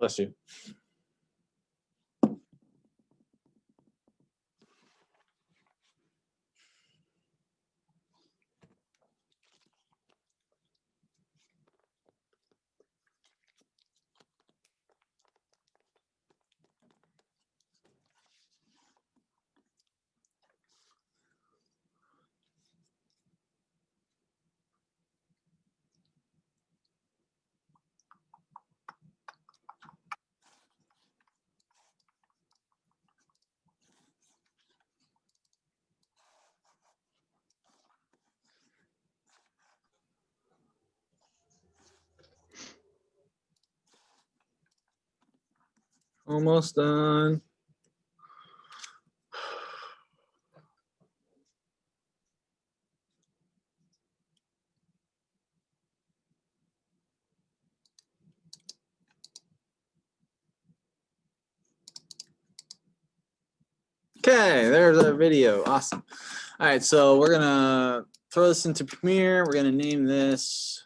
Bless you. Almost done. Okay, there's our video. Awesome. All right, so we're gonna throw this into Premiere. We're gonna name this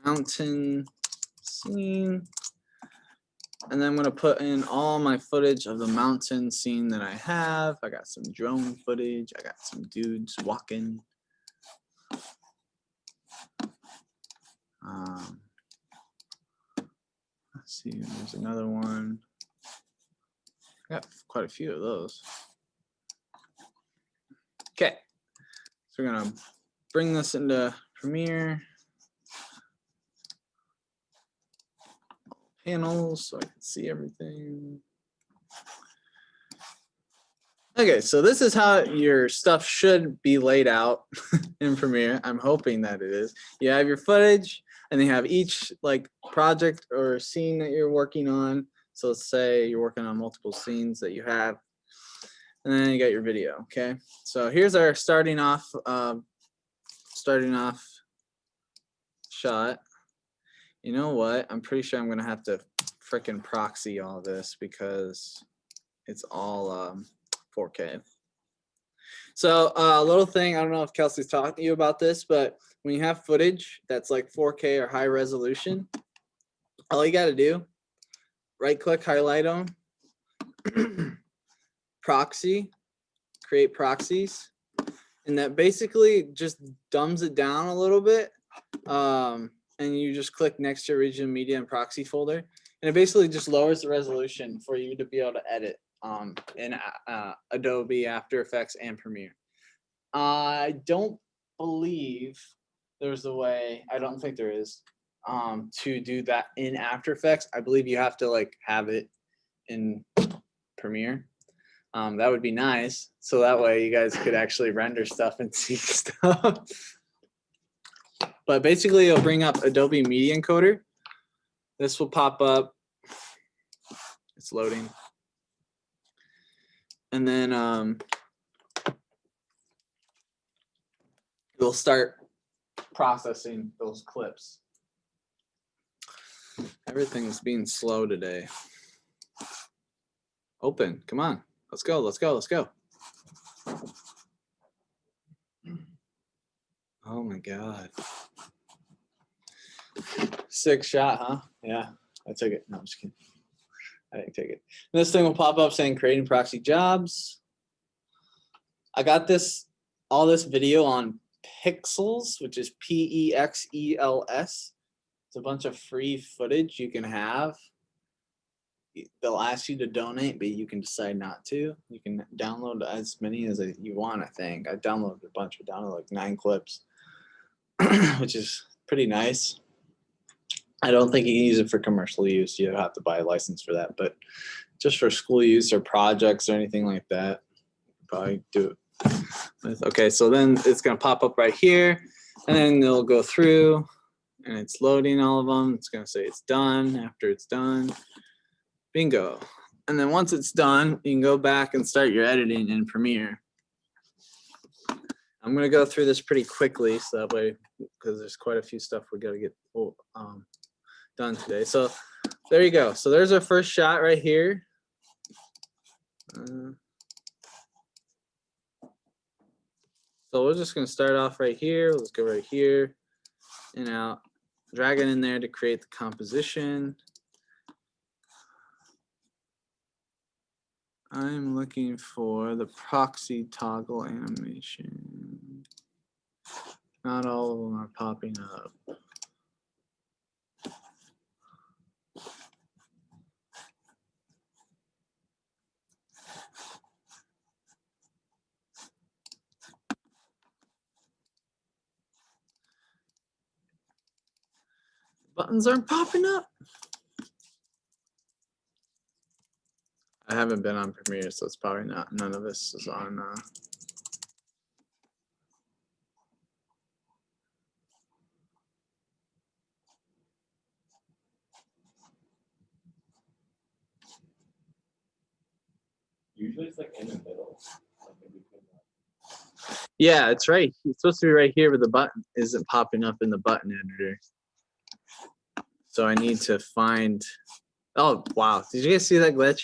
Mountain Scene. And then I'm gonna put in all my footage of the mountain scene that I have. I got some drone footage. I got some dudes walking. Let's see, there's another one. I got quite a few of those. Okay, so we're gonna bring this into Premiere. Panels so I can see everything. Okay, so this is how your stuff should be laid out in Premiere. I'm hoping that it is. You have your footage, and then you have each like project or scene that you're working on. So let's say you're working on multiple scenes that you have, and then you got your video. Okay, so here's our starting off shot. You know what? I'm pretty sure I'm gonna have to frickin' proxy all this because it's all 4K. So a little thing, I don't know if Kelsey's talking to you about this, but when you have footage that's like 4K or high resolution, all you got to do, right click, highlight them, proxy, create proxies, and that basically just dumbs it down a little bit. And you just click next to Original Media and Proxy folder, and it basically just lowers the resolution for you to be able to edit in Adobe After Effects and Premiere. I don't believe there's a way, I don't think there is, to do that in After Effects. I believe you have to like have it in Premiere. That would be nice, so that way you guys could actually render stuff and see stuff. But basically, it'll bring up Adobe Media Encoder. This will pop up. It's loading. And then it'll start processing those clips. Everything's being slow today. Open, come on. Let's go, let's go, let's go. Oh my God. Sick shot, huh? Yeah, I took it. No, I'm just kidding. I didn't take it. And this thing will pop up saying creating proxy jobs. I got all this video on Pixels, which is P-E-X-E-L-S. It's a bunch of free footage you can have. They'll ask you to donate, but you can decide not to. You can download as many as you want, I think. I downloaded a bunch. I downloaded like 9 clips, which is pretty nice. I don't think you can use it for commercial use. You have to buy a license for that, but just for school use or projects or anything like that, probably do it. Okay, so then it's gonna pop up right here, and then it'll go through, and it's loading all of them. It's gonna say it's done. After it's done, bingo. And then once it's done, you can go back and start your editing in Premiere. I'm gonna go through this pretty quickly, so that way, because there's quite a few stuff we gotta get done today. So there you go. So there's our first shot right here. So we're just gonna start off right here. Let's go right here and out. drag it in there to create the composition. I'm looking for the proxy toggle animation. Not all of them are popping up. Buttons aren't popping up. I haven't been on Premiere, so it's probably not. None of this is on. Usually it's like in the middle. Yeah, it's right. It's supposed to be right here, but the button isn't popping up in the button editor. So I need to find. Oh wow! Did you guys see that glitch?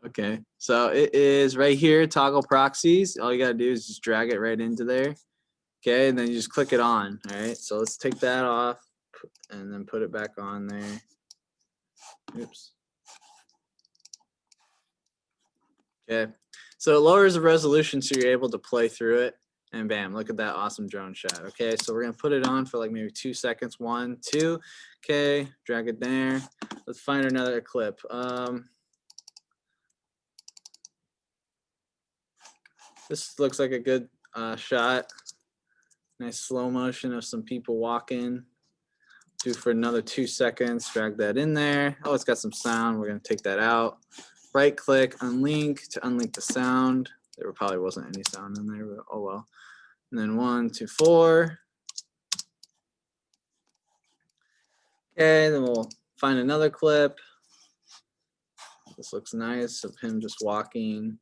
Okay, so it is right here. Toggle proxies. All you gotta do is just drag it right into there. Okay, and then you just click it on. All right. So let's take that off and then put it back on there. Oops. Okay. So it lowers the resolution so you're able to play through it. And bam, look at that awesome drone shot. Okay, so we're gonna put it on for like maybe 2 seconds. 1, 2. Okay, drag it there. Let's find another clip. This looks like a good shot. Nice slow motion of some people walking. Do for another 2 seconds. Drag that in there. Oh, it's got some sound. We're gonna take that out. Right click, unlink to unlink the sound. There probably wasn't any sound in there, but oh well. And then 1, 2, 4. Okay, then we'll find another clip. This looks nice of him just walking.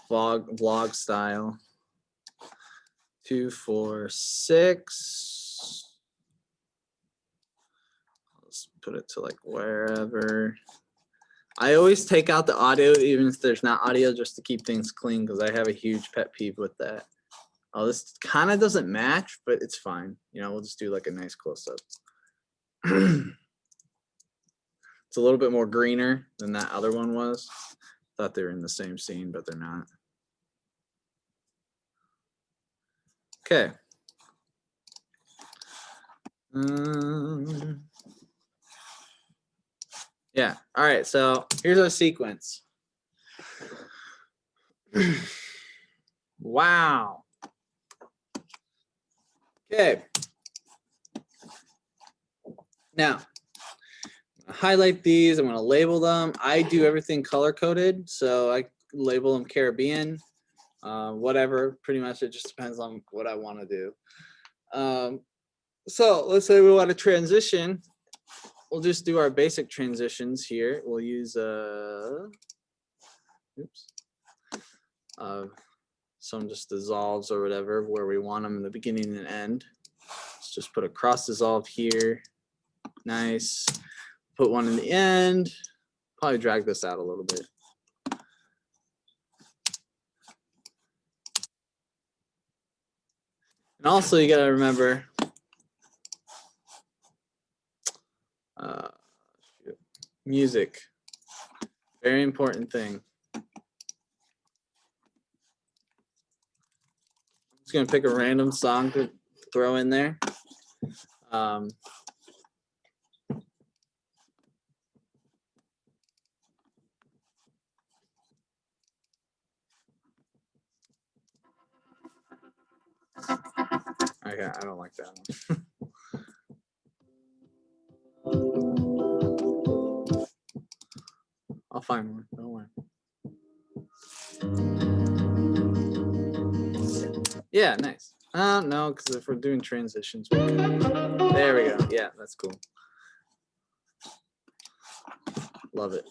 Vlog style. 2, 4, 6. Let's put it to like wherever. I always take out the audio even if there's not audio just to keep things clean because I have a huge pet peeve with that. Oh, this kind of doesn't match, but it's fine. You know, we'll just do like a nice close-up. It's a little bit more greener than that other one was. Thought they were in the same scene, but they're not. Okay. Yeah. All right. So here's our sequence. Wow. Okay. Now, highlight these. I'm going to label them. I do everything color coded, so I label them Caribbean, whatever. Pretty much, it just depends on what I want to do. So let's say we want to transition. We'll just do our basic transitions here. We'll use some just dissolves or whatever where we want them in the beginning and end. Let's just put a cross dissolve here. Nice. Put one in the end. Probably drag this out a little bit. And also you gotta remember music. Very important thing. I'm just gonna pick a random song to throw in there. Okay, I don't like that one. I'll find one, don't worry. Yeah, nice. No, because if we're doing transitions, there we go. Yeah, that's cool. Love it.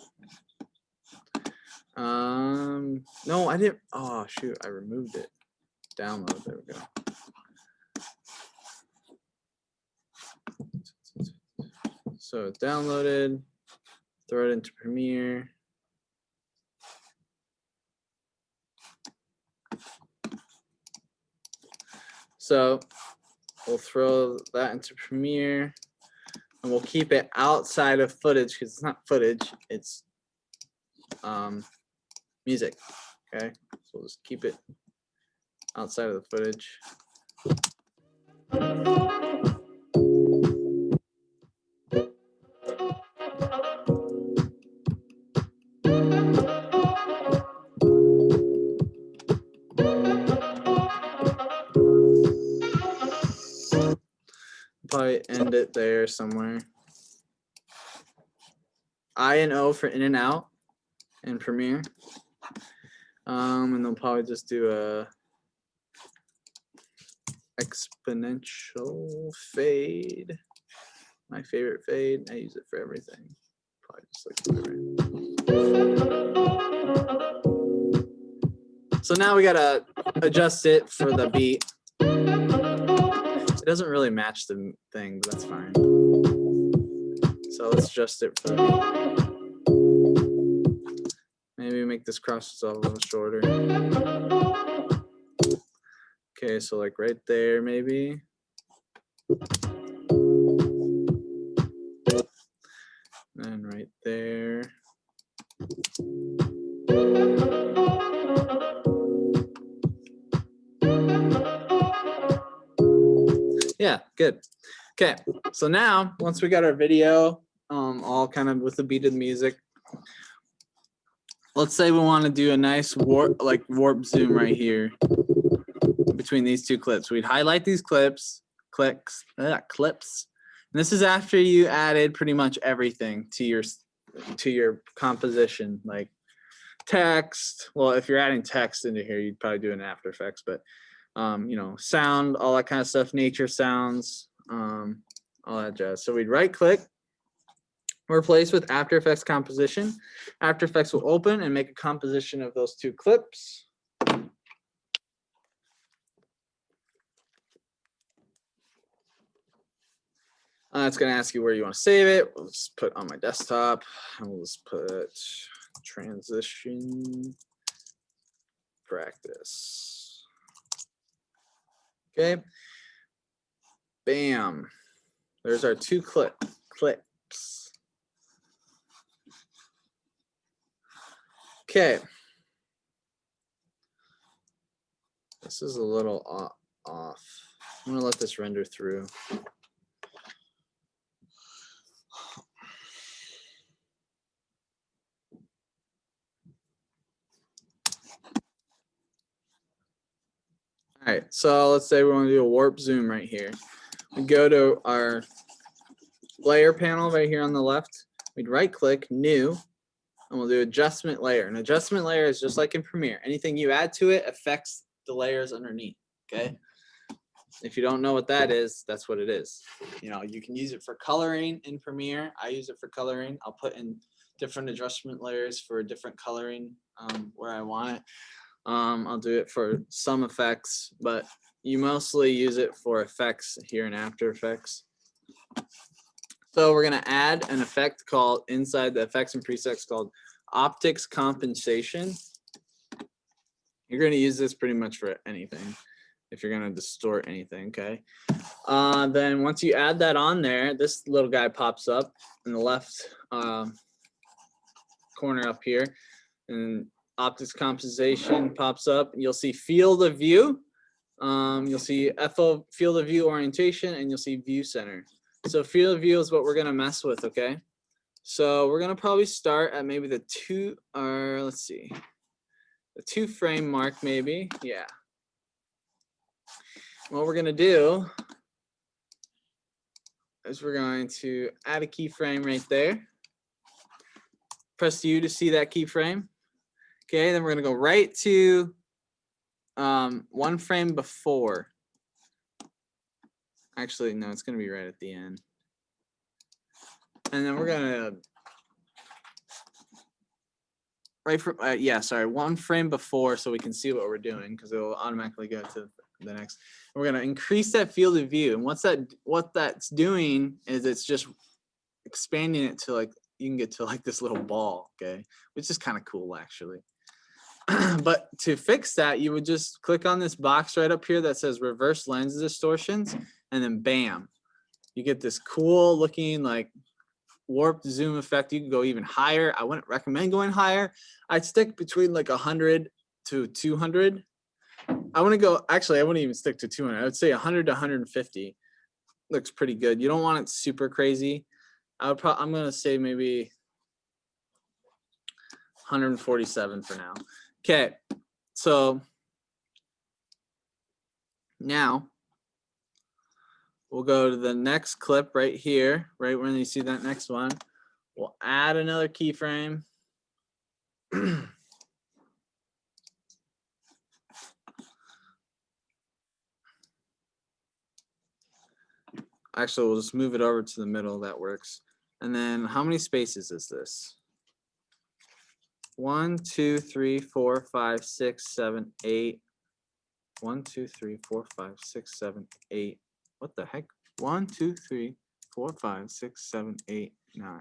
No, I didn't. Oh shoot, I removed it. Download. There we go. So it's downloaded. Throw it into Premiere. So we'll throw that into Premiere, and we'll keep it outside of footage because it's not footage, it's music. Okay, so we'll just keep it outside of the footage. Probably end it there somewhere. I and O for in and out in Premiere. And they'll probably just do a exponential fade. My favorite fade. I use it for everything. Probably just like so now we gotta adjust it for the beat. It doesn't really match the thing, but that's fine. So let's adjust it for the beat. Maybe make this cross a little shorter. Okay, so like right there, maybe. And right there. Yeah, good. Okay, so now once we got our video all kind of with the beat of the music, let's say we want to do a nice warp zoom right here between these two clips. We'd highlight these clips. And this is after you added pretty much everything to your composition, like text. Well, if you're adding text into here, you'd probably do it in After Effects, but you know, sound, all that kind of stuff, nature sounds, all that jazz. So we'd right click, replace with After Effects composition. After Effects will open and make a composition of those two clips. It's going to ask you where you want to save it. We'll just put on my desktop, and we'll just put transition practice. Okay. Bam. There's our two clips. Okay. This is a little off. I'm going to let this render through. All right, so let's say we want to do a warp zoom right here. We go to our layer panel right here on the left. We'd right click, new, and we'll do adjustment layer. An adjustment layer is just like in Premiere. Anything you add to it affects the layers underneath, okay? If you don't know what that is, that's what it is. You know, you can use it for coloring in Premiere. I use it for coloring. I'll put in different adjustment layers for different coloring where I want it. I'll do it for some effects, but you mostly use it for effects here in After Effects. So we're going to add an effect called inside the effects and presets called optics compensation. You're going to use this pretty much for anything if you're going to distort anything, okay? Then once you add that on there, this little guy pops up in the left corner up here, and optics compensation pops up. You'll see field of view. You'll see FO field of view orientation, and you'll see view center. So field of view is what we're gonna mess with, okay? So we're gonna probably start at maybe the the 2 frame mark maybe, yeah. What we're gonna do is we're going to add a keyframe right there. Press U to see that keyframe. Okay, then we're gonna go right to 1 frame before. Actually, no, it's gonna be right at the end. And then we're gonna right from 1 frame before, so we can see what we're doing, because it will automatically go to the next. And we're gonna increase that field of view, and what that's doing is it's just expanding it to like you can get to like this little ball, okay, which is kind of cool actually. But to fix that, you would just click on this box right up here that says reverse lens distortions, and then bam, you get this cool looking like warped zoom effect. You can go even higher. I wouldn't recommend going higher. I'd stick between like 100 to 200. I wouldn't go, actually, I wouldn't even stick to 200. I would say 100 to 150 looks pretty good. You don't want it super crazy. I'm going to say maybe 147 for now. Okay, so now we'll go to the next clip right here, right when you see that next one. We'll add another keyframe. Actually, we'll just move it over to the middle. That works. And then how many spaces is this? 1, 2, 3, 4, 5, 6, 7, 8. 1, 2, 3, 4, 5, 6, 7, 8. What the heck? 1, 2, 3, 4, 5, 6, 7, 8, 9.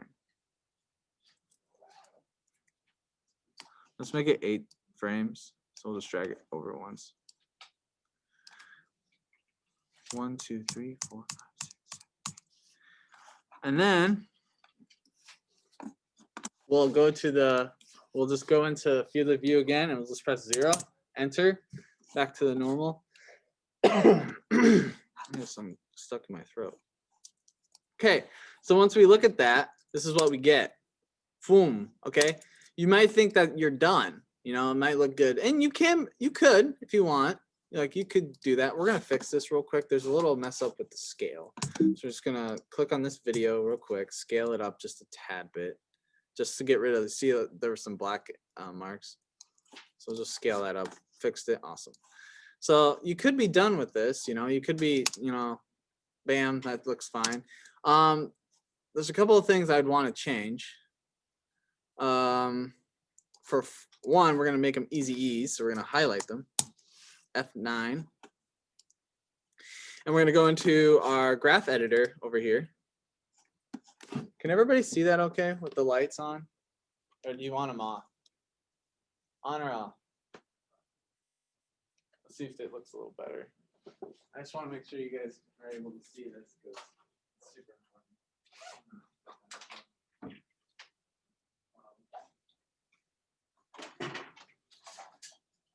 Let's make it 8 frames. So we'll just drag it over once. 1, 2, 3, 4, 5, 6, 7, 8. And then we'll go to the, we'll just go into field of view again, and we'll just press 0, enter, back to the normal. There's some stuck in my throat. Okay, so once we look at that, this is what we get. Boom. Okay, you might think that you're done. You know, it might look good, and you could, if you want. Like, you could do that. We're gonna fix this real quick. There's a little mess up with the scale, so we're just gonna click on this video real quick, scale it up just a tad bit, just to get rid of the, see, there were some black marks. So just scale that up, fixed it, awesome. So you could be done with this, you know, you could be, you know, bam, that looks fine. There's a couple of things I'd want to change. For one, we're going to make them easy ease, so we're going to highlight them, F9. And we're going to go into our graph editor over here. Can everybody see that okay with the lights on? Or do you want them off? On or off? Let's see if it looks a little better. I just want to make sure you guys are able to see this because it's super important.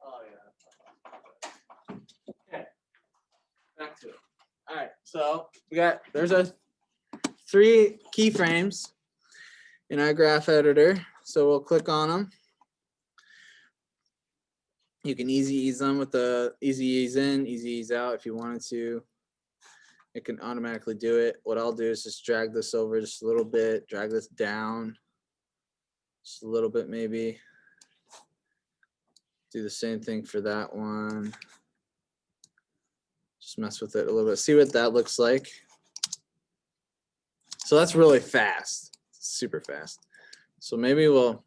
Oh yeah. Okay. Back to it. All right. So we got, there's a 3 keyframes in our graph editor. So we'll click on them. You can easy ease them with the easy ease in, easy ease out if you wanted to. It can automatically do it. What I'll do is just drag this over just a little bit, drag this down just a little bit maybe. Do the same thing for that one. Just mess with it a little bit. See what that looks like. So that's really fast, super fast. So maybe we'll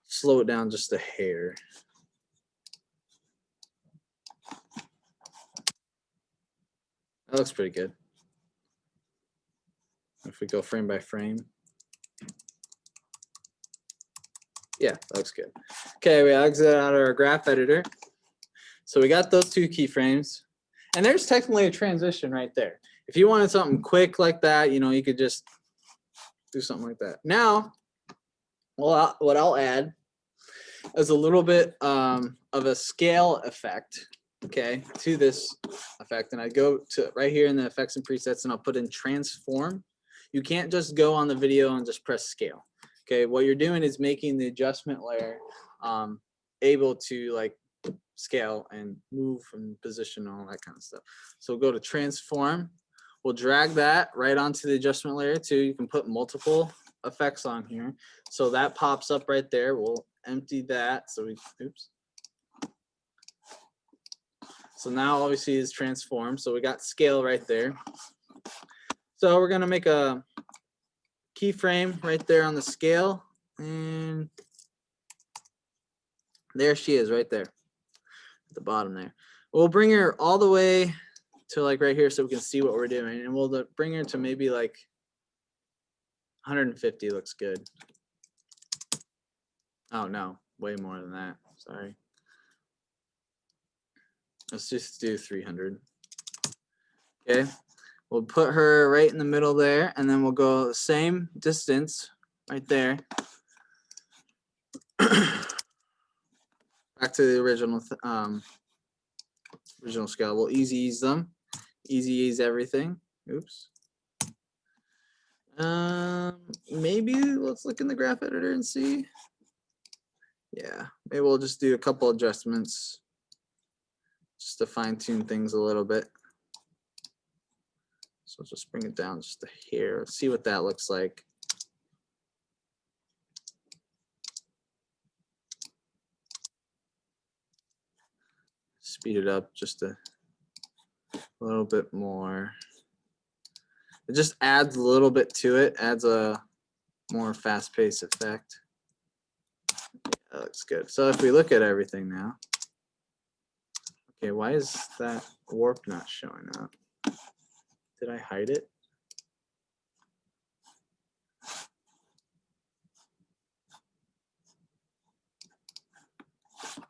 slow it down just a hair. That looks pretty good. If we go frame by frame. Yeah, that looks good. Okay, we exit out our graph editor. So we got those 2 keyframes. And there's technically a transition right there. If you wanted something quick like that, you know, you could just do something like that. Now, well, what I'll add is a little bit of a scale effect, okay, to this effect. And I go to right here in the effects and presets, and I'll put in transform. You can't just go on the video and just press scale. Okay, what you're doing is making the adjustment layer able to like scale and move from position and all that kind of stuff. So we'll go to transform. We'll drag that right onto the adjustment layer too. You can put multiple effects on here. So that pops up right there. We'll empty that. So we, oops. So now all we see is transform. So we got scale right there. So we're gonna make a keyframe right there on the scale, and there she is right there at the bottom there. We'll bring her all the way to like right here so we can see what we're doing, and we'll bring her to maybe like 150 looks good. Oh no, way more than that. Sorry. Let's just do 300. Okay. We'll put her right in the middle there, and then we'll go the same distance right there. Back to the original original scale. We'll easy ease them. Easy ease everything. Oops. Maybe let's look in the graph editor and see. Yeah, maybe we'll just do a couple adjustments just to fine tune things a little bit. So just bring it down just a hair. Let's see what that looks like. Speed it up just a little bit more. It just adds a little bit to it, adds a more fast-paced effect. That looks good. So if we look at everything now, okay, why is that warp not showing up? Did I hide it?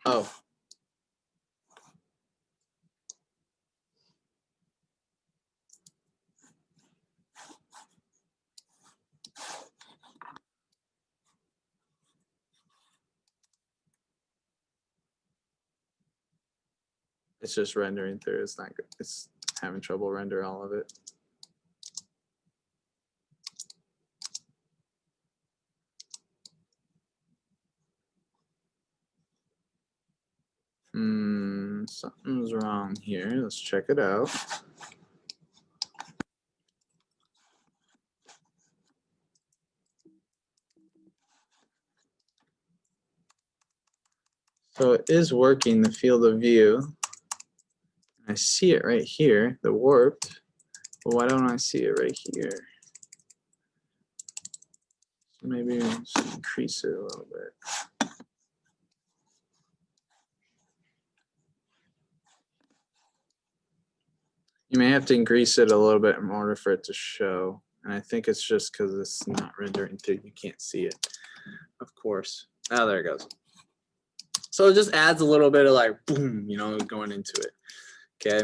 Oh. It's just rendering through. It's not good. It's having trouble render all of it. Something's wrong here. Let's check it out. So it is working the field of view. I see it right here, the warped. But why don't I see it right here? So maybe just increase it a little bit. You may have to increase it a little bit in order for it to show. And I think it's just because it's not rendering through. You can't see it, of course. Oh, there it goes. So it just adds a little bit of like boom, you know, going into it. Okay.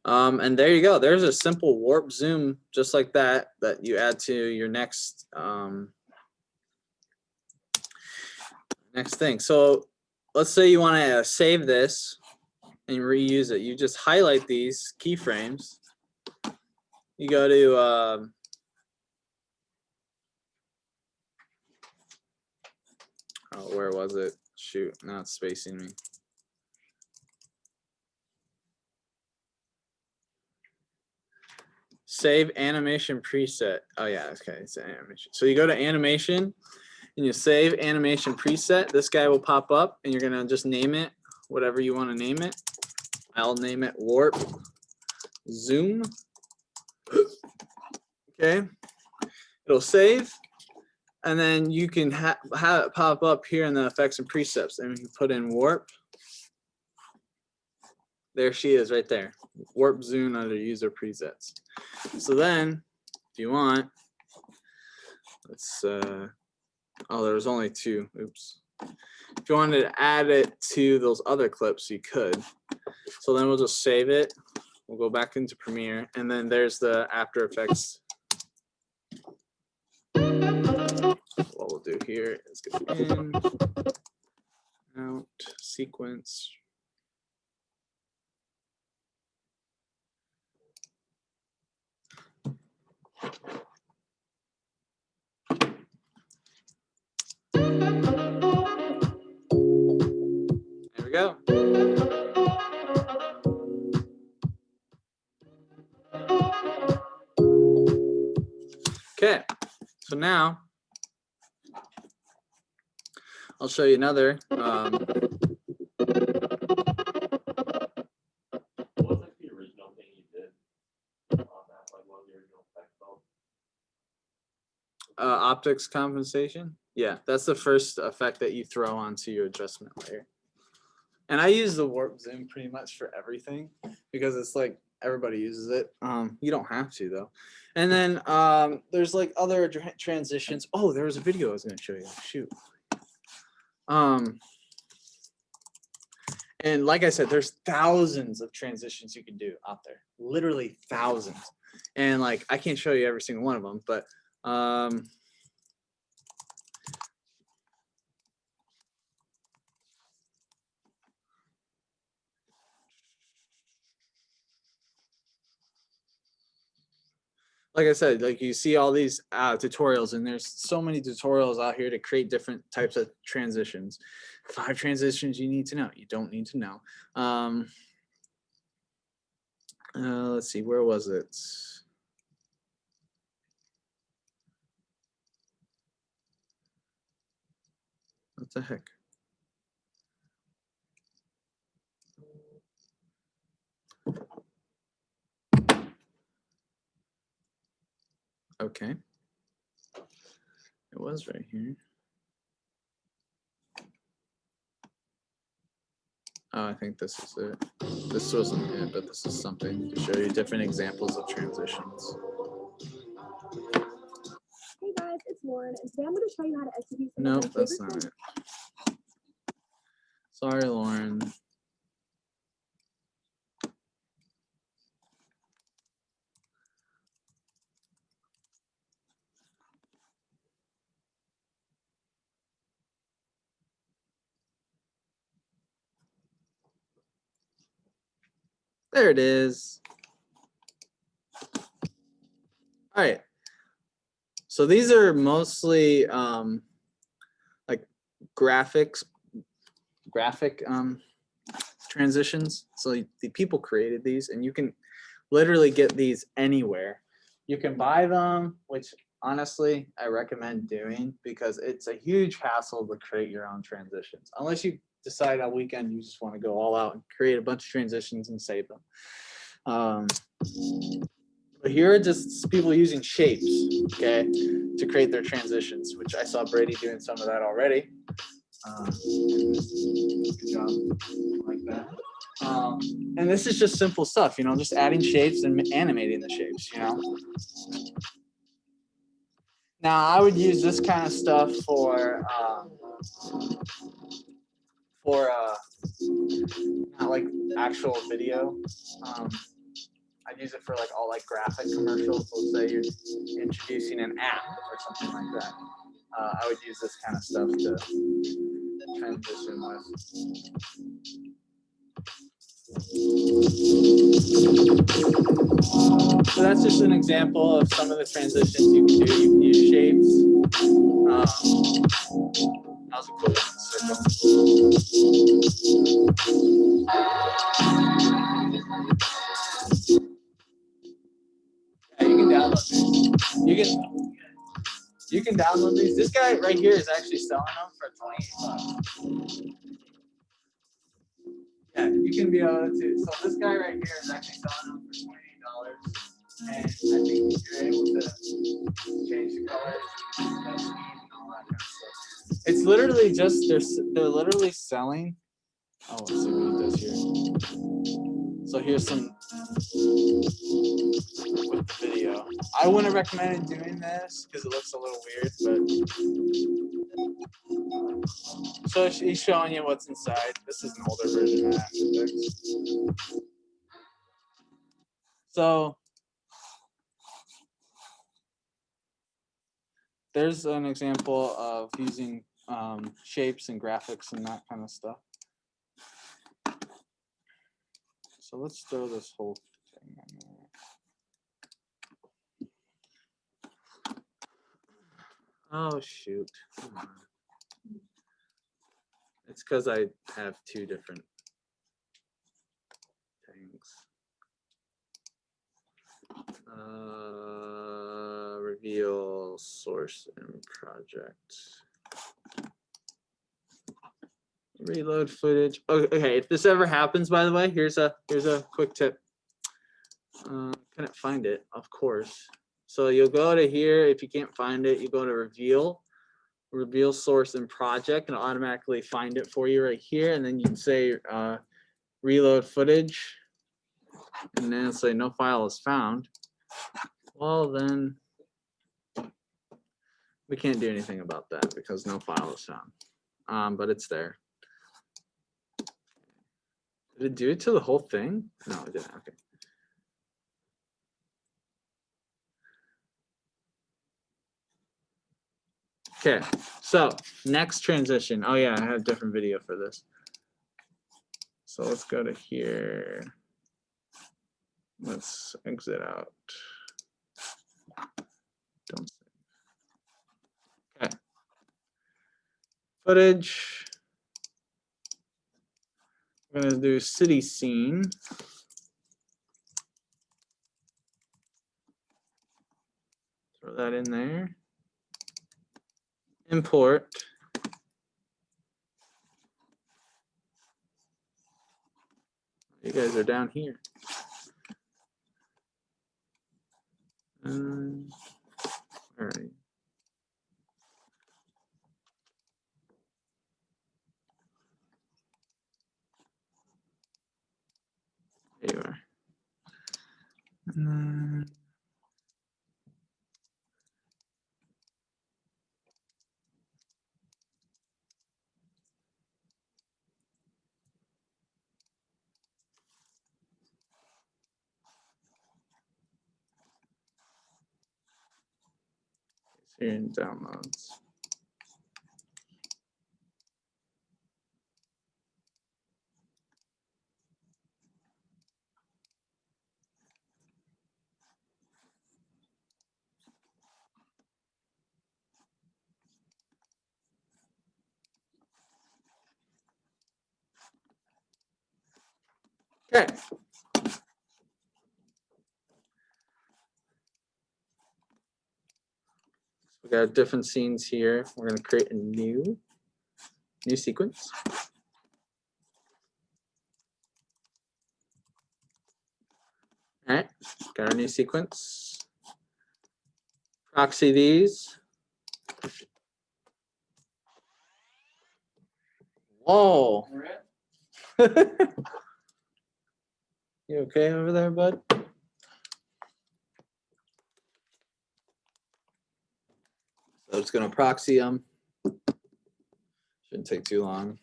And there you go. There's a simple warp zoom just like that you add to your next next thing. So let's say you want to save this and reuse it. You just highlight these keyframes. You go to oh, where was it? Shoot, now it's spacing me. Save animation preset. Oh yeah, okay, it's an animation. So you go to animation and you save animation preset. This guy will pop up and you're gonna just name it whatever you want to name it. I'll name it warp zoom. Okay, it'll save, and then you can have it pop up here in the effects and presets, and you can put in warp. There she is right there, warp zoom under user presets. So then if you want, let's oh, there's only two. Oops. If you wanted to add it to those other clips, you could. So then we'll just save it. We'll go back into Premiere, and then there's the After Effects. What we'll do here is go in, out, sequence. There we go. Okay, so now I'll show you another. What was like the original thing you did on that? Like what was the original effect called? Optics compensation. Yeah, that's the first effect that you throw onto your adjustment layer. And I use the warp zoom pretty much for everything because it's like everybody uses it. You don't have to though. And then there's like other transitions. Oh, there was a video I was going to show you. Shoot. And like I said, there's thousands of transitions you can do out there, literally thousands. And like, I can't show you every single one of them, but like I said, like you see all these tutorials, and there's so many tutorials out here to create different types of transitions. 5 transitions you need to know. You don't need to know. Let's see, where was it? What the heck? Okay. It was right here. Oh, I think this is it. This wasn't it, but this is something to show you different examples of transitions. Hey guys, it's Lauren, and today I'm going to show you how to execute some Nope, of my that's favorite not it. Sorry, Lauren. There it is. All right. So these are mostly like graphic transitions. So the people created these, and you can literally get these anywhere. You can buy them, which honestly I recommend doing because it's a huge hassle to create your own transitions. Unless you decide on weekend you just want to go all out and create a bunch of transitions and save them. But here are just people using shapes, okay, to create their transitions, which I saw Brady doing some of that already. Good job, like that. And this is just simple stuff, you know, just adding shapes and animating the shapes, you know. Now I would use this kind of stuff for not like actual video. I'd use it for like all like graphic commercials. Let's say you're introducing an app or something like that. I would use this kind of stuff to transition with. So that's just an example of some of the transitions you can do. You can use shapes. That was a cool circle. Yeah, you can download these. You can download these. This guy right here is actually selling them for $28. Yeah, you can be able to. So this guy right here is actually selling them for $28, and I think you're able to change the colors, and all that kind of stuff. It's literally just they're literally selling. Oh, let's see what he does here. So here's some with the video. I wouldn't recommend doing this because it looks a little weird, but so he's showing you what's inside. This is an older version of After Effects. So there's an example of using shapes and graphics and that kind of stuff. So let's throw this whole thing in there. Oh shoot. Come on. It's because I have 2 different things. Reveal source and project. Reload footage. Okay, if this ever happens, by the way, here's a quick tip. Couldn't find it, of course. So you'll go to here. If you can't find it, you go to reveal source and project, and it'll automatically find it for you right here. And then you can say reload footage. and then say no file is found, well then we can't do anything about that because no file is found. But it's there. Did it do it to the whole thing? No, it didn't. Okay. Okay, so next transition. Oh yeah, I had a different video for this. So let's go to here. Let's exit out. Don't save. Okay. Footage. We're gonna do city scene. Throw that in there. Import. You guys are down here. All right. There you are. And then it's here in downloads. Okay. We got different scenes here. We're going to create a new sequence. All right, got our new sequence. Proxy these. Whoa. You okay over there, bud? So it's going to proxy them. Shouldn't take too long.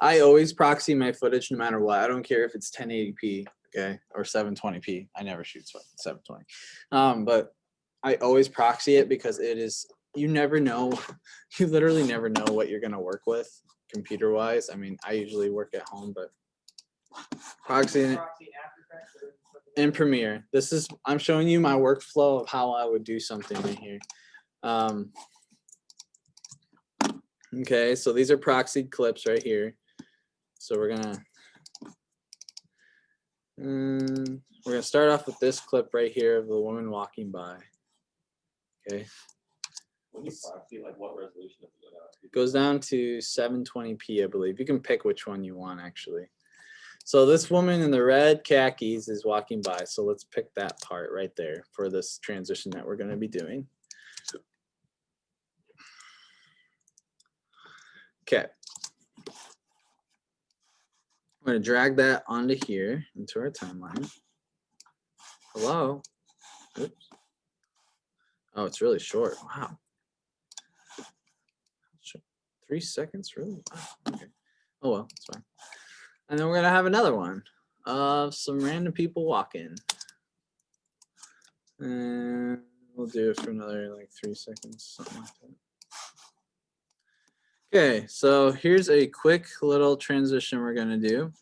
I always proxy my footage no matter what. I don't care if it's 1080p, okay, or 720p. I never shoot 720. But I always proxy it because it is, you never know, you literally never know what you're going to work with computer-wise. I mean, I usually work at home, but proxying it in Premiere. This is, I'm showing you my workflow of how I would do something in here. Okay, so these are proxied clips right here. So we're gonna start off with this clip right here of the woman walking by. Okay. When you proxy, like what resolution does it go down to? It goes down to 720p, I believe. You can pick which one you want actually. So this woman in the red khakis is walking by. So let's pick that part right there for this transition that we're gonna be doing. Okay. I'm going to drag that onto here into our timeline. Hello. Oops. Oh, it's really short. Wow. 3 seconds, really? Wow. Okay. Oh well, it's fine. And then we're going to have another one of some random people walking. And we'll do it for another like 3 seconds, something like that. Okay, so here's a quick little transition we're going to do.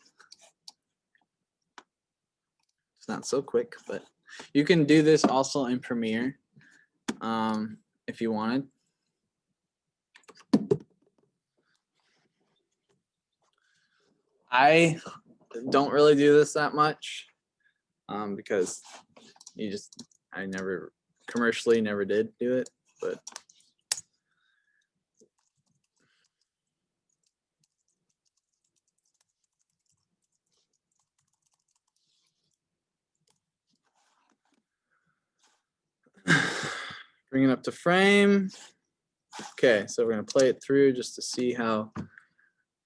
It's not so quick, but you can do this also in Premiere if you wanted. I don't really do this that much because I never commercially never did do it, but bring it up to frame. Okay, so we're gonna play it through just to see how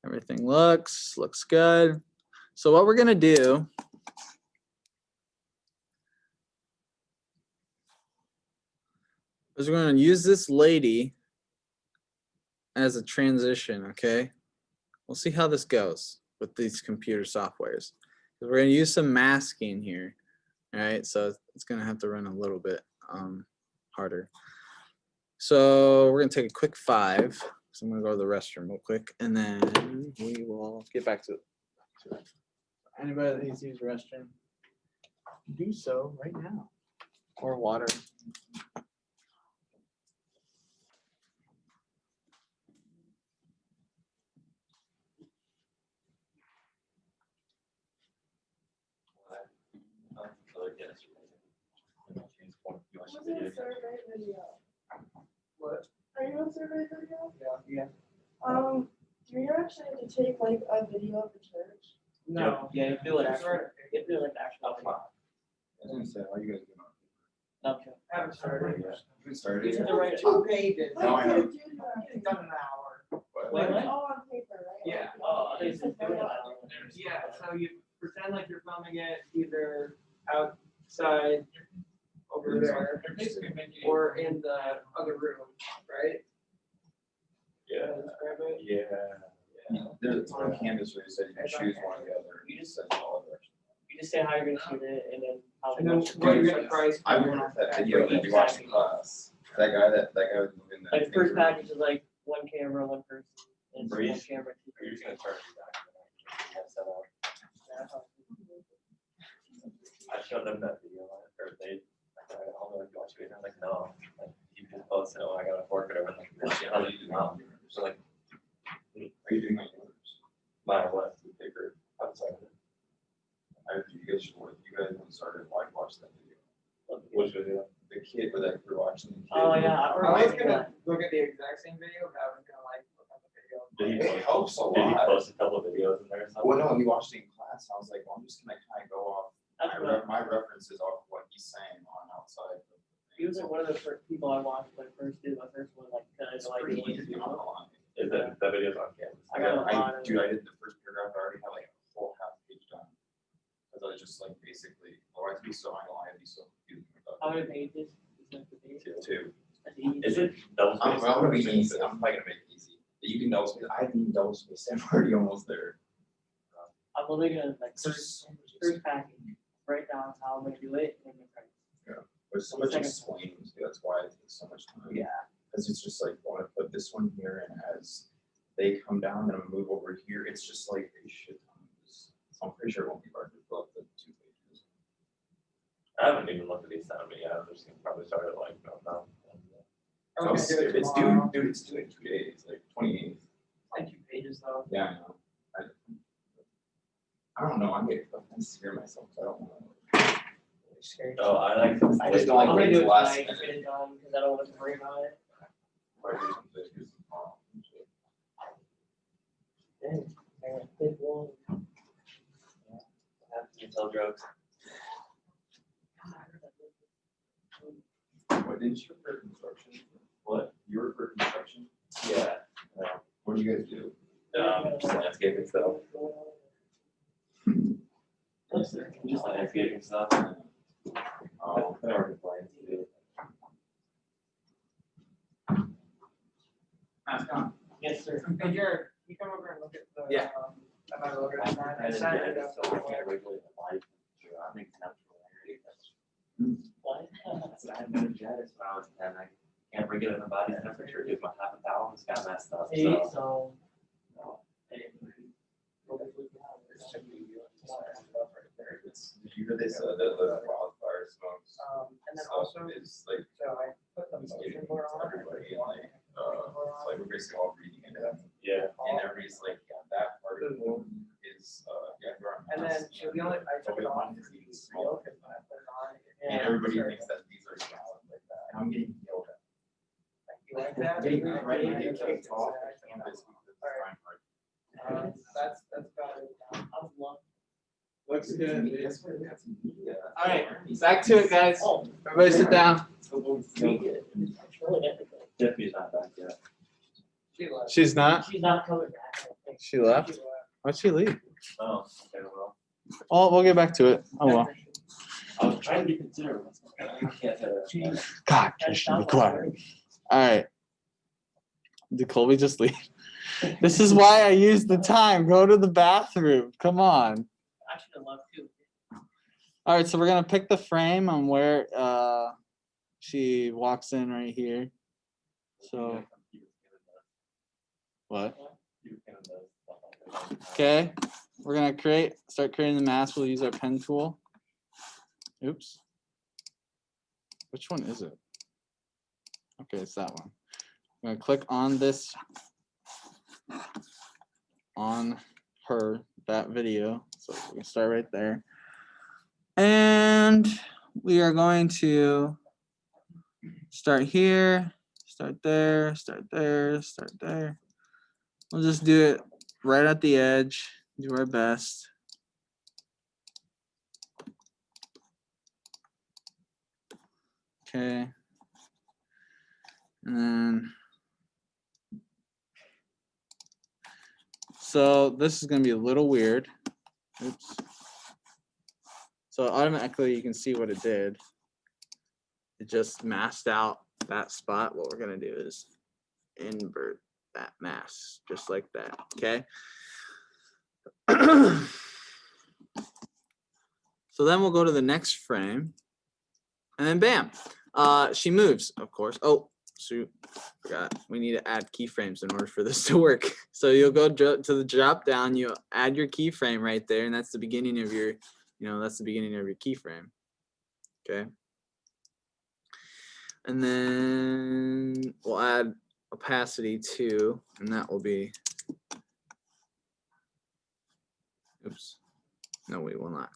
everything looks good. So what we're gonna do is we're going to use this lady as a transition, okay? We'll see how this goes with these computer softwares. We're going to use some masking here, all right? So it's going to have to run a little bit harder. So we're going to take a quick 5. So I'm going to go to the restroom real quick, and then we will get back to it. Anybody that needs to use the restroom, do so right now. Or water. Was it a survey video? What? Are you on survey video? Yeah. Do you actually need to take like a video of the church? No. Yeah, you do it actually. You do it like actual. I was gonna say, how you guys doing? Okay. Haven't started. We started. You have to write 2 pages. No, I know. Do that. It's done in an hour. Like, What? all on paper, right? Yeah. Oh, they just do it in an hour. Yeah, so you pretend like you're filming it either outside over there or in the other room, right? Yeah. Describe it. Yeah. There's on Canvas where you said you can choose one or the other. You just- said all of it. You just say how you're gonna shoot it and then how. And then what you're gonna price. I remember that video that we watched in class. That guy was moving that. Like the first package is like 1 camera, 1 person. And it's 1 Breeze. camera, 2 You're just gonna charge me back. I showed them that video or they I don't know if you watch it. I'm like, no, like you just posted it when I got a fork or whatever. Like, this shit, how do you do now? So like, Are you doing my yours? my what? We figured outside of it. You guys should, you guys haven't started, like, watch that video. Which video? The kid with that you're watching. the kid. Oh, yeah, I I was gonna look at the exact same video, but I was gonna like look at the video. Did he It helps a Did he lot. post a couple of videos in there or something? Well, no, we watched it in class, and I was like, well, I'm just gonna kind of go off That's what my references off what he's saying on outside. of the thing. he was like one of the first people I watched when I first did my first one, like kind of It's like. pretty easy on the line. Is that video's on Canvas? I got a lot of. Dude, I did the first paragraph, I already had like a whole half page done. Cause I was just like basically, oh, I'd be so, I know I'd be so confused How about many pages? Is that the page? it too. That's easy. Is it double I'm spaced? gonna be easy, I'm probably gonna make it easy. You can double space, I need double space, I'm already almost there. I'm literally gonna like So first, much, first package, write down how I'm gonna do it and then price. there's so much explaining, too, that's why it takes so much time. Yeah. Cause it's just like, I wanna put this one here and as they come down, then I'm gonna move over here, it's just like a shit ton. So I'm pretty sure it won't be hard to fill up the 2 pages. I haven't even looked at these time, but yeah, I'm just gonna probably start it like, no. I was gonna do it It's due, tomorrow. dude, it's due in 2 days, like 28th. Like 2 pages though. Yeah, I know. I don't know, I'm getting, I'm scared myself, so I don't wanna. Scary. Oh, I like. I just don't like I'm gonna waiting do till it last tonight, minute. get it done, cause I don't want to worry about it. Dang, big one. You tell jokes. What, didn't you refer construction? What? You refer construction? Yeah. What do you guys do? Just landscaping stuff. Just Just landscaping stuff. Oh, I already planned to do. Ask on. Yes, sir. Hey, Jared, you come over and look at the. Yeah. About the order design. I I didn't sent get it it, up so I there. can't regulate the light. I think natural area, that's- What? that's what I had meningitis when I was 10. I can't regulate my body's temperature because my half a bowel just got messed up. See, So so. no. Did you hear this, the wildfire smokes? And then stuff also, is like, so I put the it's motion getting board on. everybody like, it's like we're basically all reading into that. Yeah. And everybody's like, yeah, that part of it is, yeah, you're on. And then, so the only, I took it off. Is even smaller. Because when I put it on. And everybody thinks that these are solid like that, and I'm getting yelled at. You like that? I'm ready to get kicked off at campus because it's time hard. That's about it. I'm lucky. Looks That's good. what- that's media. All right, back to it, guys. Oh, Everybody sit down. it's really difficult. Tiffany's not back yet. She left. She's not. She's not coming back, I don't think. She left. Why'd she leave? Oh, okay, well. Oh, we'll get back to it. Oh well. I was trying to be considerate. God, Christian, be quiet. All right. Did Colby just leave? This is why I use the time. Go to the bathroom. Come on. I should have left too. All right, so we're gonna pick the frame on where she walks in right here. So what? Okay, we're gonna start creating the mask. We'll use our pen tool. Oops. Which one is it? Okay, it's that one. I'm gonna click on this, on that video. So we can start right there. And we are going to start here, start there, start there, start there. We'll just do it right at the edge, do our best. Okay. And then, so this is gonna be a little weird. Oops. So automatically you can see what it did. It just masked out that spot. What we're gonna do is invert that mask, just like that, okay? So then we'll go to the next frame, and then bam, she moves, of course. Oh, shoot, forgot. We need to add keyframes in order for this to work. So you'll go to the drop down, you'll add your keyframe right there, and that's the beginning of your, that's the beginning of your keyframe, okay? And then we'll add opacity too, and that will be, oops, no, we will not.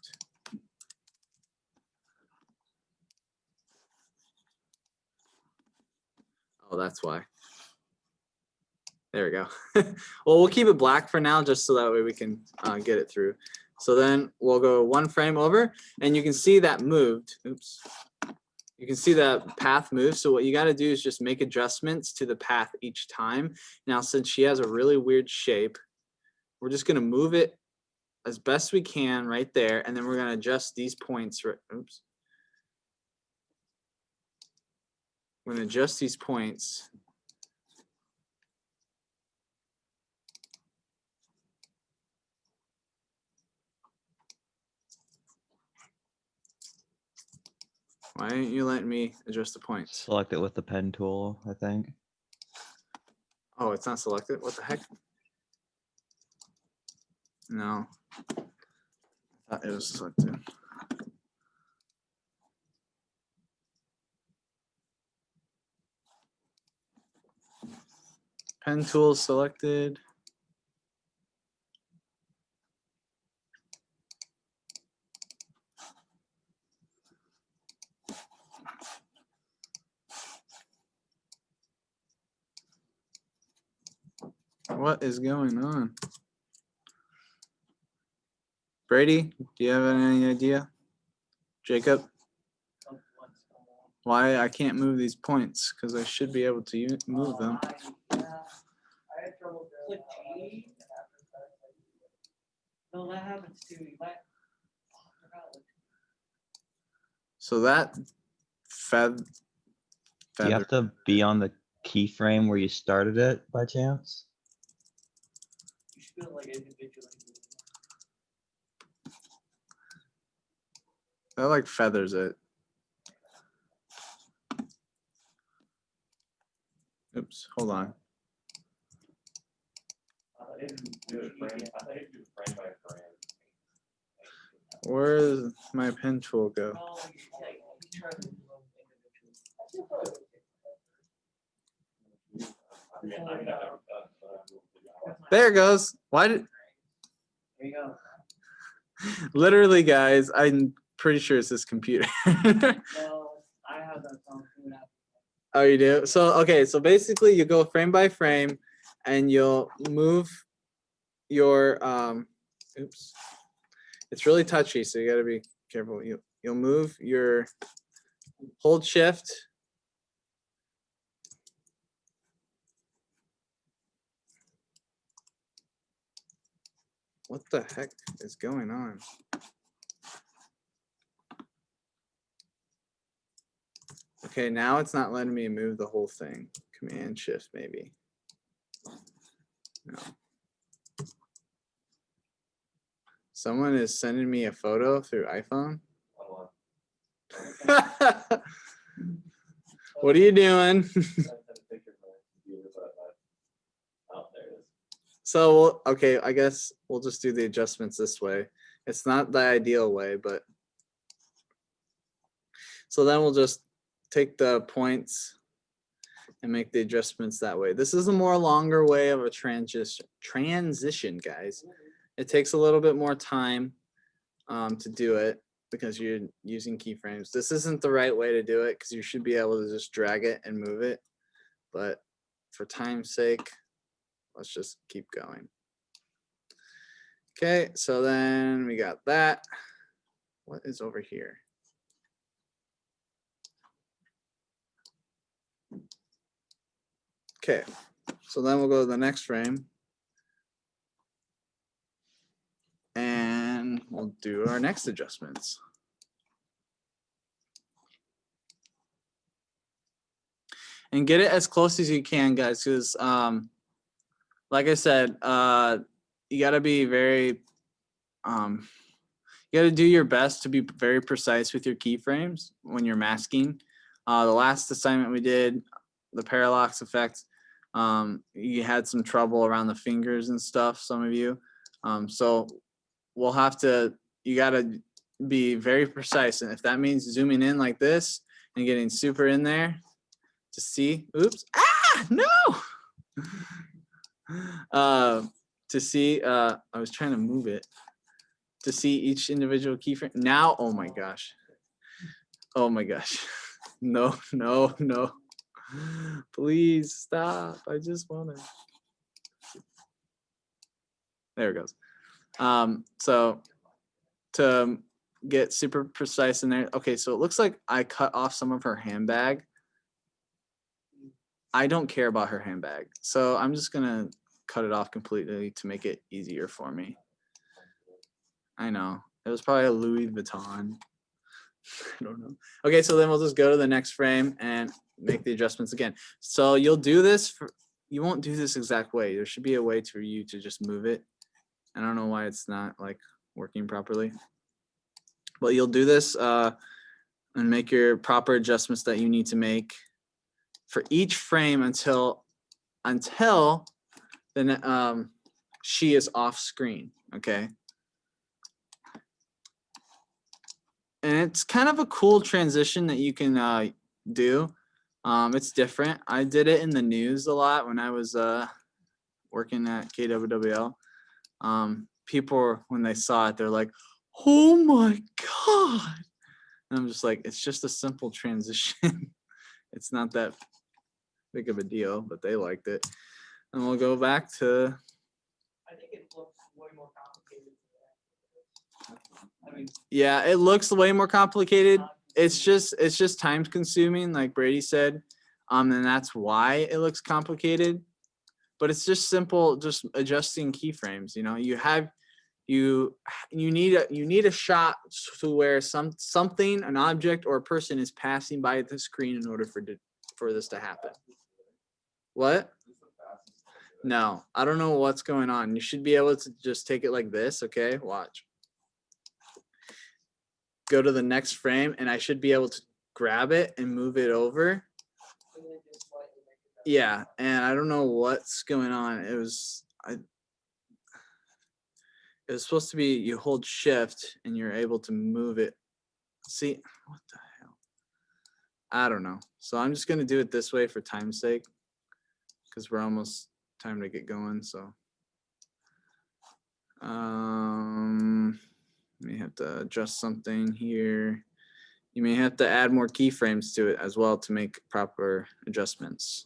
Oh, that's why. There we go. Well, we'll keep it black for now, just so that way we can get it through. So then we'll go one frame over, and you can see that moved. Oops. You can see that path move. So what you got to do is just make adjustments to the path each time. Now, since she has a really weird shape, we're just going to move it as best we can right there, and then we're going to adjust these points. Oops. We're going to adjust these points. Why aren't you letting me adjust the points? Select it with the pen tool, I think. Oh, it's not selected? What the heck? No. I thought it was selected. Pen tool selected. What is going on? Brady, do you have any idea? Jacob? Why I can't move these points? Because I should be able to move them. I had trouble click G. No, that happens too. So that Do you have to be on the keyframe where you started it by chance? You should feel like individually. that like feathers it. Oops, hold on. Where does my pen tool go? Oh, you try to do individually. There it goes. Why did? There you go. Literally, guys, I'm pretty sure it's this computer. Well, I have that song too. Oh, you do? So, okay, so basically you go frame by frame and you'll move your, oops. It's really touchy, so you gotta be careful. You'll move your, hold shift. What the heck is going on? Okay, now it's not letting me move the whole thing. Command shift maybe. No. Someone is sending me a photo through iPhone. Oh, What are you doing? I sent a picture of my computer, but oh, there it is. So, okay, I guess we'll just do the adjustments this way. It's not the ideal way, but so then we'll just take the points and make the adjustments that way. This is a more longer way of a transition, guys. It takes a little bit more time to do it because you're using keyframes. This isn't the right way to do it because you should be able to just drag it and move it. But for time's sake, let's just keep going. Okay, so then we got that. What is over here? Okay, so then we'll go to the next frame. And we'll do our next adjustments. And get it as close as you can, guys, because like I said, you got to be very, you got to do your best to be very precise with your keyframes when you're masking. The last assignment we did, the parallax effect, you had some trouble around the fingers and stuff, some of you. So we'll have to, you got to be very precise. And if that means zooming in like this and getting super in there to see, oops, no. To see, I was trying to move it to see each individual keyframe. Now, oh my gosh. Oh my gosh. No, no, no. Please stop. I just want to. There it goes. So to get super precise in there. Okay, so it looks like I cut off some of her handbag. I don't care about her handbag. So I'm just gonna cut it off completely to make it easier for me. I know. It was probably a Louis Vuitton. I don't know. Okay, so then we'll just go to the next frame and make the adjustments again. So you'll do this for, you won't do this exact way. There should be a way for you to just move it. I don't know why it's not like working properly. But you'll do this and make your proper adjustments that you need to make for each frame until then she is off screen, okay? And it's kind of a cool transition that you can do. It's different. I did it in the news a lot when I was working at KWWL. People, when they saw it, they're like, oh my God. And I'm just like, it's just a simple transition. It's not that big of a deal, but they liked it. And we'll go back to. I think it looks way more complicated. I mean, Yeah, it looks way more complicated. It's just time consuming, like Brady said. And that's why it looks complicated. But it's just simple, just adjusting keyframes. You know, you need a shot to where something, an object or a person is passing by the screen in order for this to happen. What? No, I don't know what's going on. You should be able to just take it like this, okay? Watch. Go to the next frame and I should be able to grab it and move it over. Yeah, and I don't know what's going on. It was supposed to be you hold shift and you're able to move it. See, what the hell? I don't know. So I'm just gonna do it this way for time's sake because we're almost time to get going. So may have to adjust something here. You may have to add more keyframes to it as well to make proper adjustments.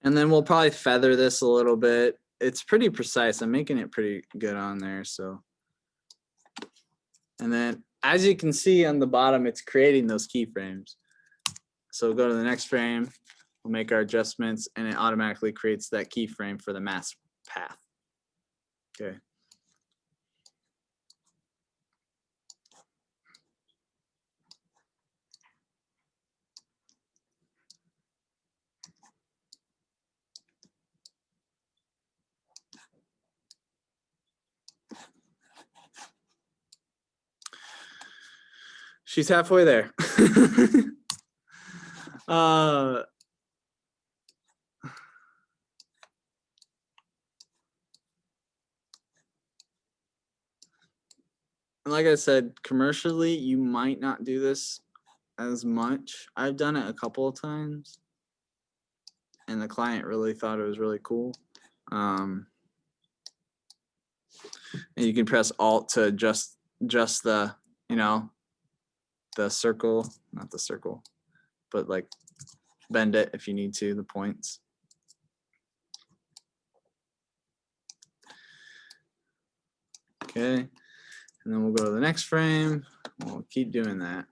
And then we'll probably feather this a little bit. It's pretty precise. I'm making it pretty good on there. So, and then as you can see on the bottom, it's creating those keyframes. So we'll go to the next frame, we'll make our adjustments, and it automatically creates that keyframe for the mask path. Okay. She's halfway there. And like I said, commercially, you might not do this as much. I've done it a couple of times, and the client really thought it was really cool. And you can press Alt to adjust the, you know, the circle, not the circle, but like bend it if you need to, the points. Okay, and then we'll go to the next frame. We'll keep doing that.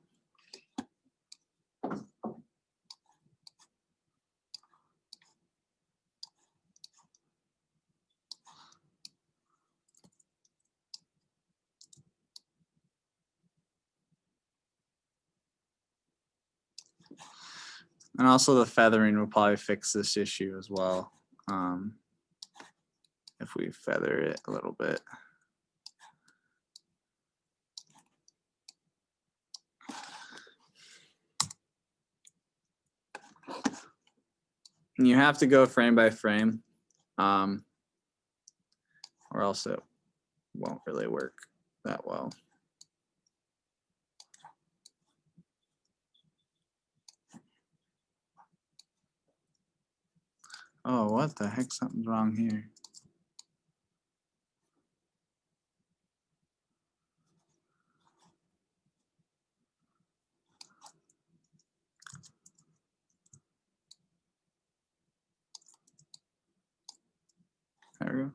And also the feathering will probably fix this issue as well. If we feather it a little bit. And you have to go frame by frame, or else it won't really work that well. Oh, what the heck? Something's wrong here. There we go.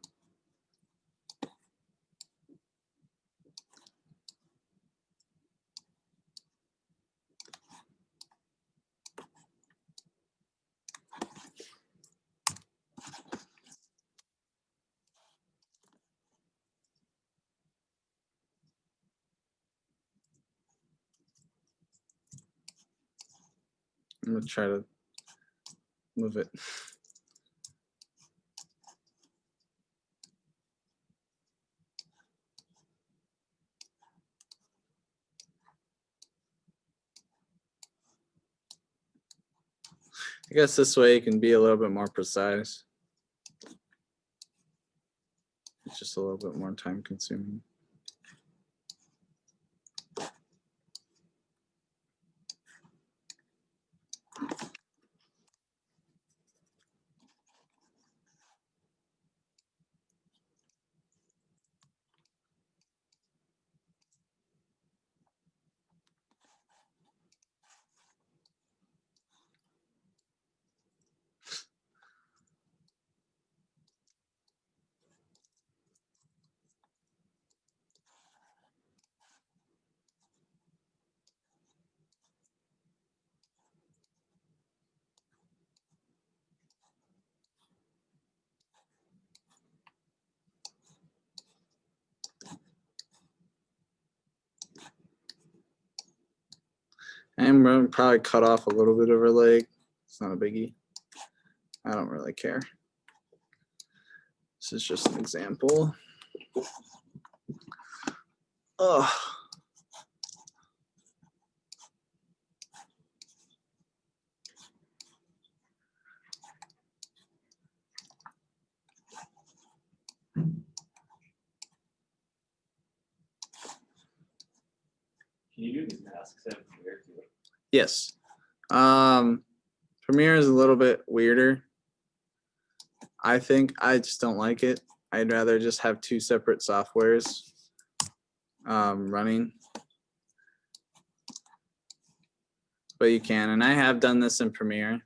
I'm gonna try to move it. I guess this way you can be a little bit more precise. It's just a little bit more time consuming. I'm gonna probably cut off a little bit of her leg. It's not a biggie. I don't really care. This is just an example. Oh. Can you do these masks in Premiere too? Yes. Premiere is a little bit weirder. I think I just don't like it. I'd rather just have two separate softwares running. But you can, and I have done this in Premiere.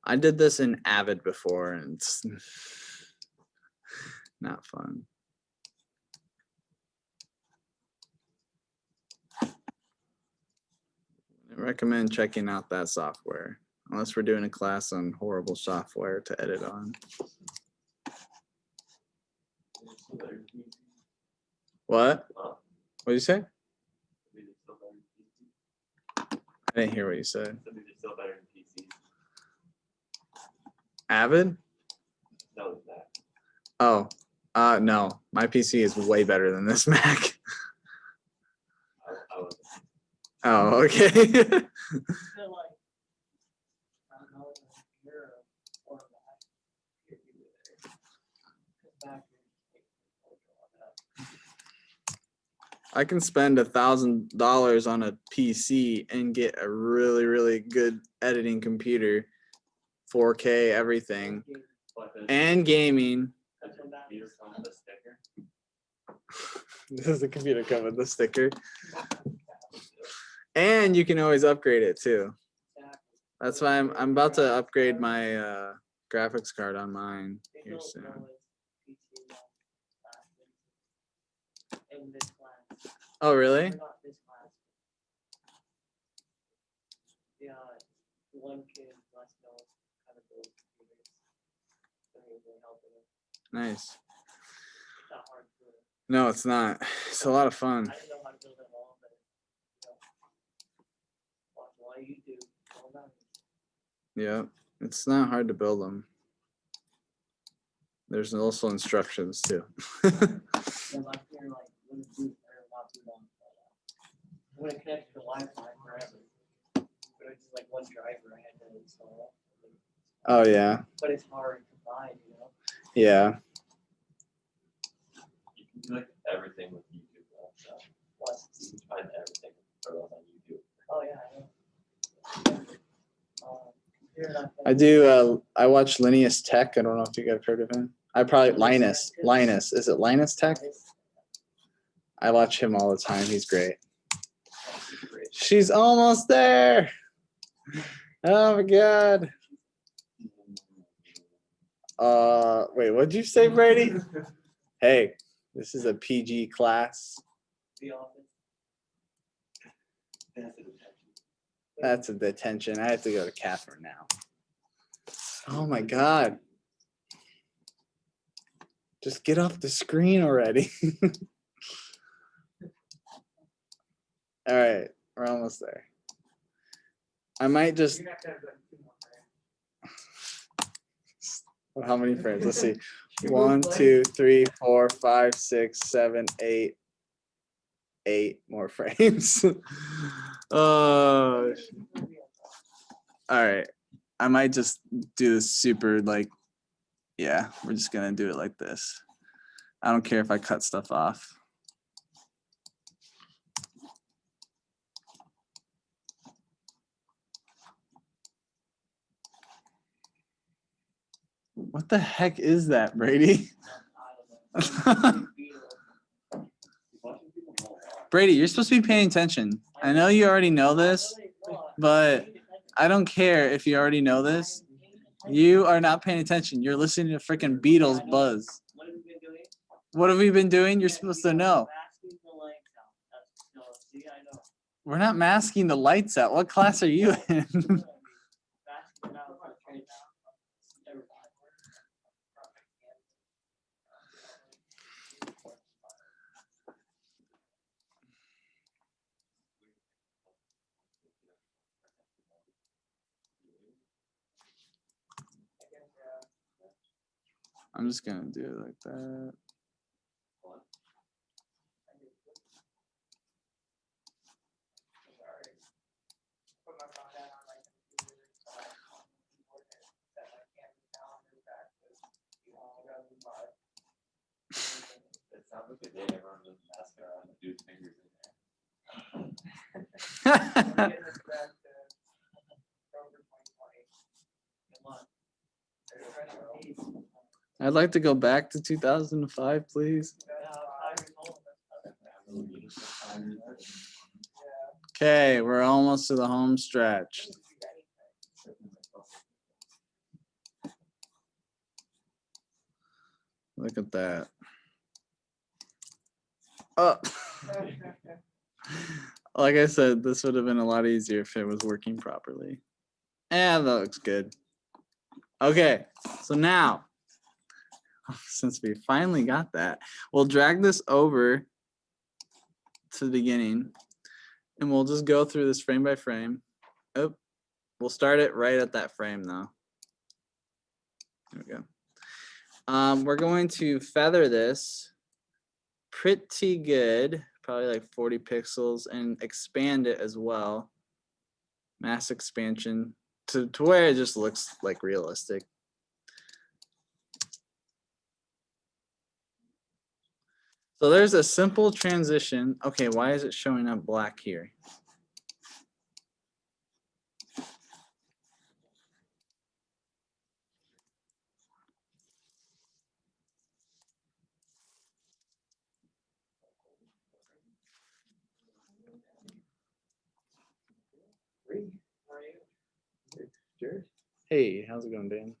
I did this in Avid before, and it's not fun. I recommend checking out that software, unless we're doing a class on horrible software to edit on. What? What did you say? I didn't hear what you said. Avid? No, it's not. Oh, no. My PC is way better than this Mac. Oh, okay. I feel like, I don't know, in a year or that, if you were there. 'Cause back then, like, on that. I can spend $1,000 on a PC and get a really, really good editing computer, 4K, everything, But does and gaming. does your computer come with a sticker? Does the computer come with the sticker? And you can always upgrade it too. That's why I'm about to upgrade my graphics card on mine They here don't soon. know it's PT classes in this class. Oh, really? Or not this class. Yeah, one kid must know how to build computers. And he's been helping him. Nice. It's not hard to do. No, it's not. It's a lot of fun. I didn't know how to build it all, but you know, watch a lot of YouTube. All that. Yeah, it's not hard to build them. There's also instructions too. Because I'm here like when it do or not too long. When it connects to Wi-Fi forever. But it's just like one driver I had to install. Oh yeah, But it's hard to find, you know. yeah. You can do like everything with YouTube though, so What? you can find everything for those on YouTube. Oh yeah, I know. Computer not I do. I watch Linus Tech. I don't know if you guys heard of him. I probably Linus. Linus. Is it Linus Tech? I watch him all the time. He's great. She's almost there. Oh my god. Wait, what'd you say, Brady? Hey, this is a PG class. The office. That's a detention. I have to go to Catherine now. Oh my god. Just get off the screen already. All right, we're almost there. I might just. You're gonna have to have like 2 more frames. How many frames? Let's see. 1, 2, 3, 4, 5, 6, 7, 8. 8 more frames. Oh. All right. I might just do this super like, yeah, we're just gonna do it like this. I don't care if I cut stuff off. What the heck is that, Brady? Brady, you're supposed to be paying attention. I know you already know this, but I don't care if you already know this. You are not paying attention. You're listening to freaking Beatles buzz. What have we been doing? You're supposed to know. We're not masking the lights out. What class are you in? I'm just gonna do it like that. It sounds like the day everyone with mascara on the dude's fingers in there. I'd like to go back to 2005, please. Okay, we're almost to the home stretch. Look at that. Oh. Like I said, this would have been a lot easier if it was working properly. Yeah, that looks good. Okay, so now, since we finally got that, we'll drag this over to the beginning and we'll just go through this frame by frame. Oh, we'll start it right at that frame though. There we go. We're going to feather this pretty good, probably like 40 pixels, and expand it as well. Mass expansion to where it just looks like realistic. So there's a simple transition. Okay, why is it showing up black here? Hey, how's it going, Dan?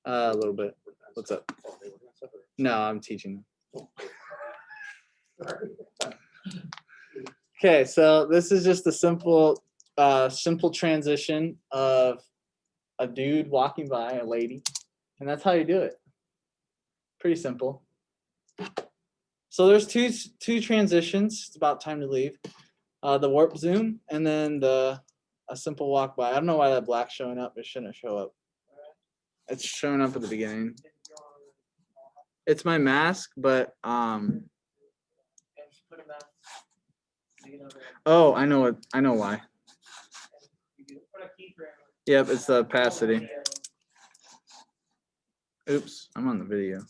A little bit. What's up? No, I'm teaching them. Okay, so this is just a simple transition of a dude walking by a lady, and that's how you do it. Pretty simple. So there's two transitions. It's about time to leave. The warp zoom, and then a simple walk by. I don't know why that black's showing up. It shouldn't show up. It's showing up at the beginning. It's my mask, but oh, I know why. Yep, it's the opacity. Oops, I'm on the video.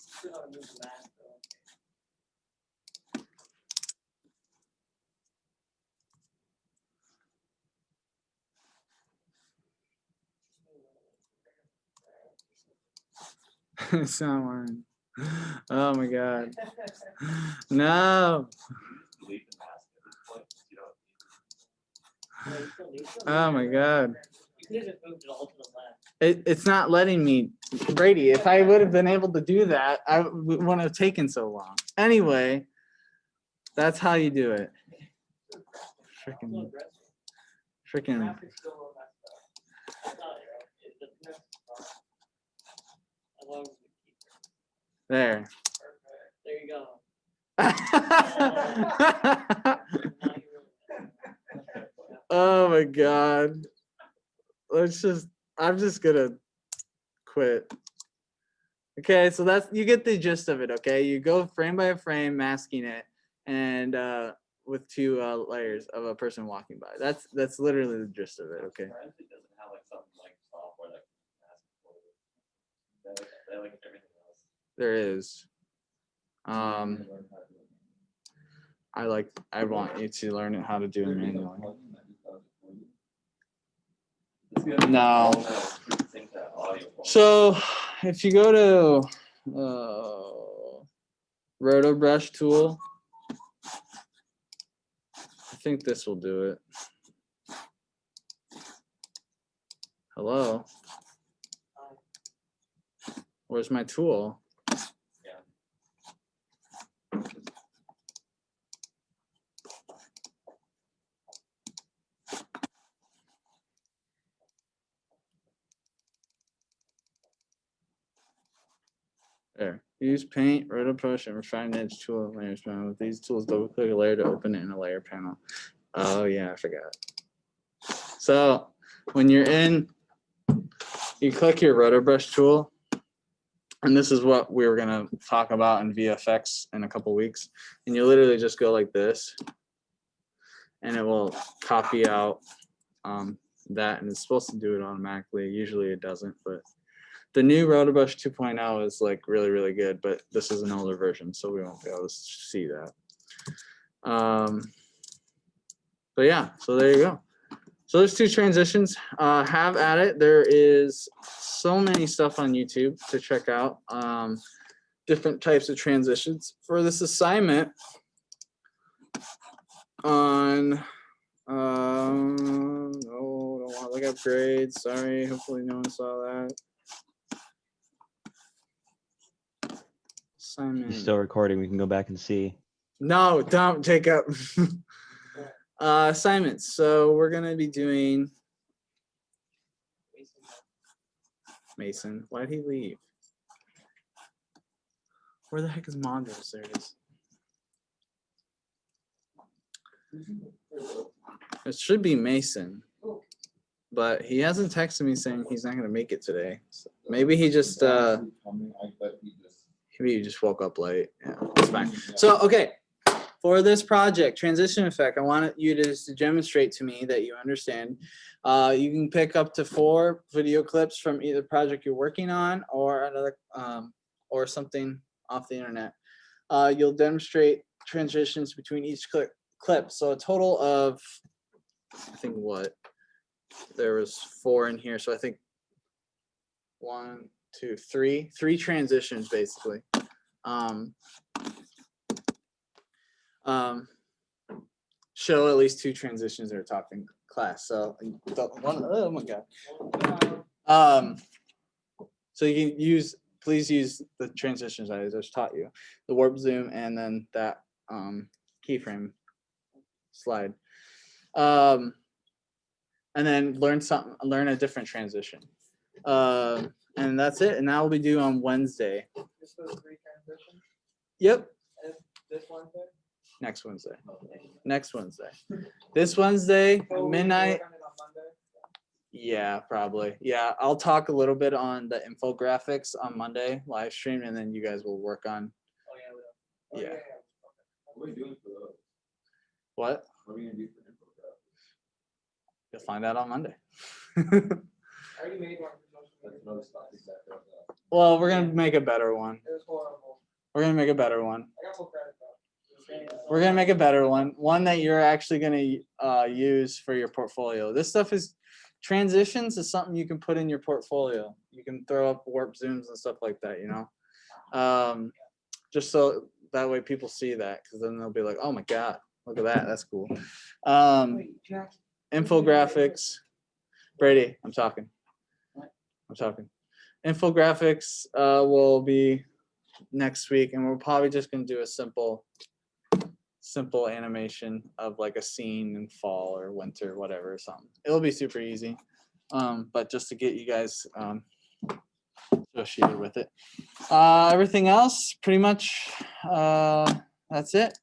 It's not working. Oh my god. No. Oh my god. It's not letting me. Brady, if I would have been able to do that, I wouldn't have taken so long. Anyway, that's how you do it. Freaking. There. There you go. Oh my god. I'm just gonna quit. Okay, so you get the gist of it, okay? You go frame by frame, masking it, and with two layers of a person walking by. That's literally the gist of it, okay? There is. I want you to learn how to do it manually. No. So if you go to Roto Brush tool, I think this will do it. Hello? Where's my tool? There. Use paint, roto brush, and refined edge tool layers panel. With these tools, double click a layer to open it in a layer panel. Oh yeah, I forgot. So when you're in, you click your roto brush tool, and this is what we were gonna talk about in VFX in a couple weeks. And you literally just go like this, and it will copy out that, and it's supposed to do it automatically. Usually it doesn't, but the new Rotobrush 2.0 is like really, really good, but this is an older version, so we won't be able to see that. But yeah, so there you go. So there's two transitions. Have at it. There is so many stuff on YouTube to check out. Different types of transitions. For this assignment on, oh, don't want to look up grades. Sorry, hopefully no one saw that. It's still recording. We can go back and see. No, don't, Jacob. Assignments. So we're gonna be doing Mason. Why'd he leave? Where the heck is modules? There it is. It should be Mason, but he hasn't texted me saying he's not gonna make it today. So maybe he just maybe he just woke up late. Yeah, it's fine. So okay, for this project, transition effect, I want you to demonstrate to me that you understand. You can pick up to 4 video clips from either project you're working on or another, or something off the internet. You'll demonstrate transitions between each clip. So a total of, I think there was 4 in here. So I think 1, 2, 3 transitions basically. Show at least 2 transitions that are taught in class. So oh my god. So you can please use the transitions I just taught you, the warp zoom and then that keyframe slide. And then learn a different transition. And that's it. And that will be due on Wednesday. Just those 3 transitions. Yep. And this Wednesday. Next Wednesday. Next Wednesday. This Wednesday, So we can midnight. work on it on Monday. Yeah, probably. Yeah, I'll talk a little bit on the infographics on Monday, live stream, and then you guys will work on. Oh yeah. We will. Yeah. What are we doing for those? What? What are we gonna do for infographics? You'll find out on Monday. I already made one for social That's media. another stuff exactly like that. Well, we're gonna make a better one. It was horrible. We're gonna make a better one. I got full credit though. We're gonna make a better one that you're actually gonna use for your portfolio. This stuff is transitions is something you can put in your portfolio. You can throw up warp zooms and stuff like that, you know. Just so that way people see that, because then they'll be like, oh my god, look at that, that's cool. Infographics. Brady, I'm talking. Infographics will be next week, and we're probably just gonna do a simple animation of like a scene in fall or winter, whatever, or something. It'll be super easy, but just to get you guys associated with it. Everything else, pretty much, that's it.